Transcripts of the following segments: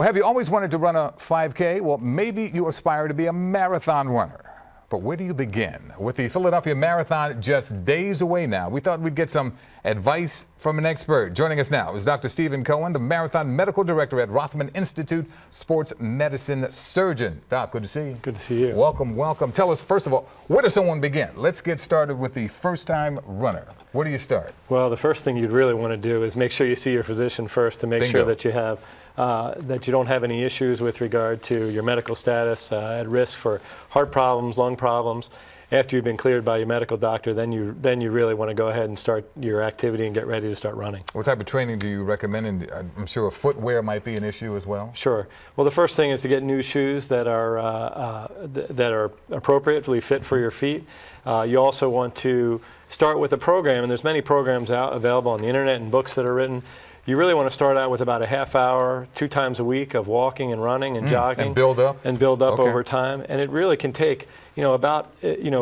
Well, have you always wanted to run a 5K? Well, maybe you aspire to be a marathon runner. But where do you begin? With the Philadelphia Marathon just days away now, we thought we'd get some advice from an expert. Joining us now is Dr. Stephen Cohen, the Marathon Medical Director at Rothman Institute, sports medicine surgeon. Doc, good to see you. Good to see you. Welcome, welcome. Tell us, first of all, where does someone begin? Let's get started with the first-time runner. Where do you start? Well, the first thing you'd really want to do is make sure you see your physician first to make Bingo. sure that you have that you don't have any issues with regard to your medical status, at risk for heart problems, lung problems. After you've been cleared by your medical doctor, then you really want to go ahead and start your activity and get ready to start running. What type of training do you recommend? And I'm sure footwear might be an issue as well. Sure. Well, the first thing is to get new shoes that are appropriately fit for your feet. You also want to start with a program, and there's many programs out available on the internet and books that are written. You really want to start out with about a half hour, 2 times a week of walking and running and jogging. And build up? And build up Okay. over time. And it really can take, about,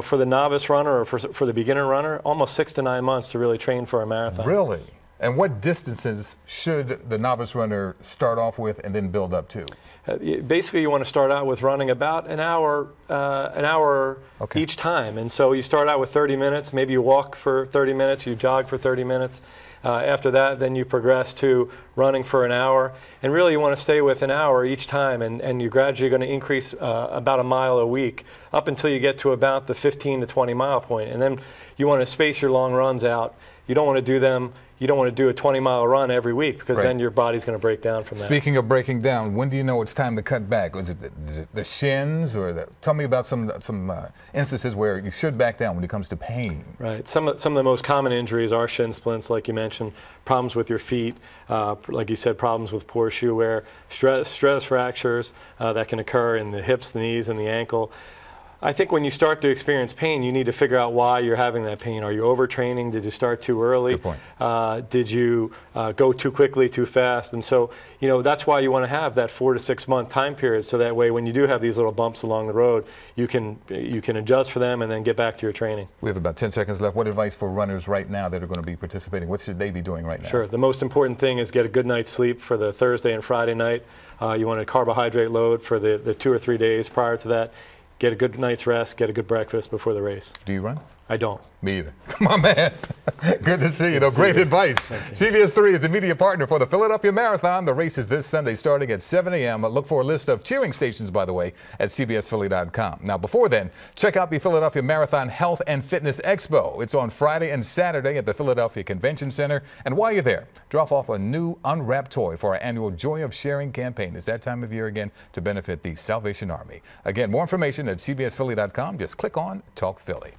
for the novice runner or for the beginner runner, almost 6 to 9 months to really train for a marathon. Really? And what distances should the novice runner start off with and then build up to? Basically, you want to start out with running about an hour Okay. each time. And so you start out with 30 minutes, maybe you walk for 30 minutes, you jog for 30 minutes. After that, then you progress to running for an hour. And really, you want to stay with an hour each time, and you're gradually going to increase about a mile a week up until you get to about the 15 to 20 mile point. And then you want to space your long runs out. You don't want to do them. You don't want to do a 20-mile run every week because Right. then your body's going to break down from that. Speaking of breaking down, when do you know it's time to cut back? Was it the shins, or tell me about some instances where you should back down when it comes to pain? Right. Some of the most common injuries are shin splints, like you mentioned, problems with your feet, like you said, problems with poor shoe wear, stress fractures that can occur in the hips, the knees, and the ankle. I think when you start to experience pain, you need to figure out why you're having that pain. Are you overtraining? Did you start too early? Good point. Did you go too quickly, too fast? And so, that's why you want to have that 4 to 6 month time period, so that way when you do have these little bumps along the road, you can adjust for them and then get back to your training. We have about 10 seconds left. What advice for runners right now that are going to be participating? What should they be doing right now? Sure. The most important thing is get a good night's sleep for the Thursday and Friday night. You want a carbohydrate load for the 2 or 3 days prior to that. Get a good night's rest, get a good breakfast before the race. Do you run? I don't. Me either. Come on, man. Good to see you. Great advice. CBS 3 is the media partner for the Philadelphia Marathon. The race is this Sunday starting at 7 a.m. Look for a list of cheering stations, by the way, at cbsphilly.com. Now, before then, check out the Philadelphia Marathon Health and Fitness Expo. It's on Friday and Saturday at the Philadelphia Convention Center. And while you're there, drop off a new unwrapped toy for our annual Joy of Sharing campaign. It's that time of year again to benefit the Salvation Army. Again, more information at cbsphilly.com. Just click on Talk Philly.